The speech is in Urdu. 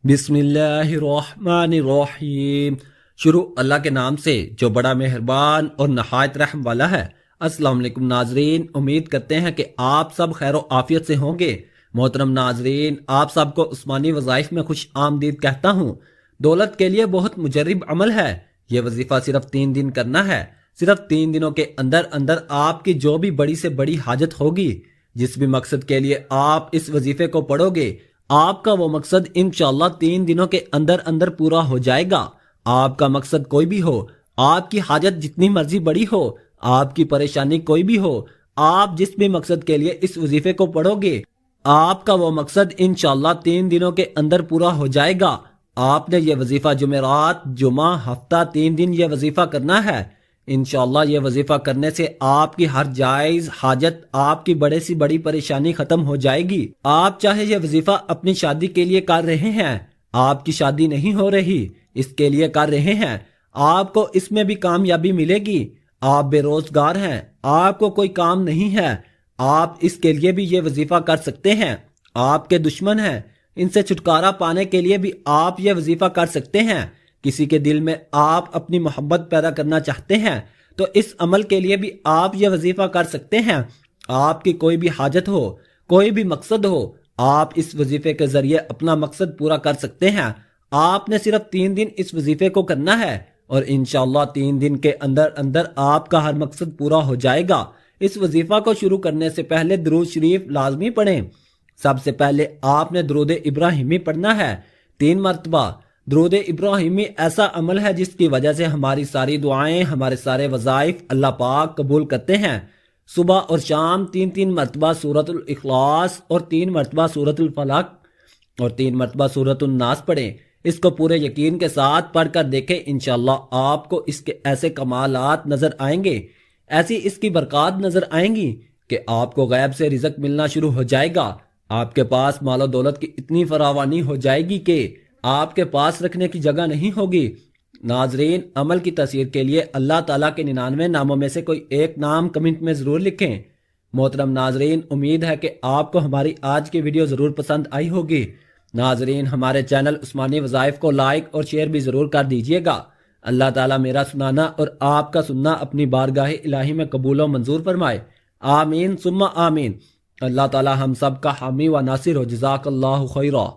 بسم اللہ الرحمن الرحیم۔ شروع اللہ کے نام سے جو بڑا مہربان اور نہایت رحم والا ہے۔ السلام علیکم ناظرین، امید کرتے ہیں کہ آپ سب خیر و عافیت سے ہوں گے۔ محترم ناظرین، آپ سب کو عثمانی وظائف میں خوش آمدید کہتا ہوں۔ دولت کے لیے بہت مجرب عمل ہے۔ یہ وظیفہ صرف 3 دن کرنا ہے۔ صرف 3 دنوں کے اندر اندر آپ کی جو بھی بڑی سے بڑی حاجت ہوگی، جس بھی مقصد کے لیے آپ اس وظیفے کو پڑھو گے، آپ کا وہ مقصد انشاءاللہ 3 دنوں کے اندر اندر پورا ہو جائے گا۔ آپ کا مقصد کوئی بھی ہو، آپ کی حاجت جتنی مرضی بڑی ہو، آپ کی پریشانی کوئی بھی ہو، آپ جس بھی مقصد کے لیے اس وظیفے کو پڑھو گے، آپ کا وہ مقصد انشاءاللہ 3 دنوں کے اندر پورا ہو جائے گا۔ آپ نے یہ وظیفہ جمعرات، جمعہ، ہفتہ 3 دن یہ وظیفہ کرنا ہے۔ انشاءاللہ یہ وظیفہ کرنے سے آپ کی ہر جائز حاجت، آپ کی بڑے سی بڑی پریشانی ختم ہو جائے گی۔ آپ چاہے یہ وظیفہ اپنی شادی کے لیے کر رہے ہیں، آپ کی شادی نہیں ہو رہی، اس کے لیے کر رہے ہیں، آپ کو اس میں بھی کامیابی ملے گی۔ آپ بے روزگار ہیں، آپ کو کوئی کام نہیں ہے، آپ اس کے لیے بھی یہ وظیفہ کر سکتے ہیں۔ آپ کے دشمن ہیں، ان سے چھٹکارا پانے کے لیے بھی آپ یہ وظیفہ کر سکتے ہیں۔ کسی کے دل میں آپ اپنی محبت پیدا کرنا چاہتے ہیں تو اس عمل کے لیے بھی آپ یہ وظیفہ کر سکتے ہیں۔ آپ کی کوئی بھی حاجت ہو، کوئی بھی مقصد ہو، آپ اس وظیفے کے ذریعے اپنا مقصد پورا کر سکتے ہیں۔ آپ نے صرف 3 دن اس وظیفے کو کرنا ہے اور انشاءاللہ 3 دن کے اندر اندر آپ کا ہر مقصد پورا ہو جائے گا۔ اس وظیفہ کو شروع کرنے سے پہلے درود شریف لازمی پڑھیں۔ سب سے پہلے آپ نے درود ابراہیمی پڑھنا ہے 3 مرتبہ۔ درود ابراہیمی ایسا عمل ہے جس کی وجہ سے ہماری ساری دعائیں، ہمارے سارے وظائف اللہ پاک قبول کرتے ہیں۔ صبح اور شام 3 مرتبہ سورۃ الاخلاص اور 3 مرتبہ سورۃ الفلق اور 3 مرتبہ سورۃ الناس پڑھیں۔ اس کو پورے یقین کے ساتھ پڑھ کر دیکھیں، انشاءاللہ آپ کو اس کے ایسے کمالات نظر آئیں گے، ایسی اس کی برکات نظر آئیں گی کہ آپ کو غیب سے رزق ملنا شروع ہو جائے گا۔ آپ کے پاس مال و دولت کی اتنی فراوانی ہو جائے گی کہ آپ کے پاس رکھنے کی جگہ نہیں ہوگی۔ ناظرین، عمل کی تاثیر کے لیے اللہ تعالیٰ کے 99 ناموں میں سے کوئی ایک نام کمنٹ میں ضرور لکھیں۔ محترم ناظرین، امید ہے کہ آپ کو ہماری آج کی ویڈیو ضرور پسند آئی ہوگی۔ ناظرین، ہمارے چینل عثمانی وظائف کو لائک اور شیئر بھی ضرور کر دیجیے گا۔ اللہ تعالیٰ میرا سنانا اور آپ کا سننا اپنی بارگاہ الہی میں قبول و منظور فرمائے۔ آمین ثم آمین۔ اللہ تعالیٰ ہم سب کا حامی و ناصر ہو۔ جزاک اللہ خیرہ۔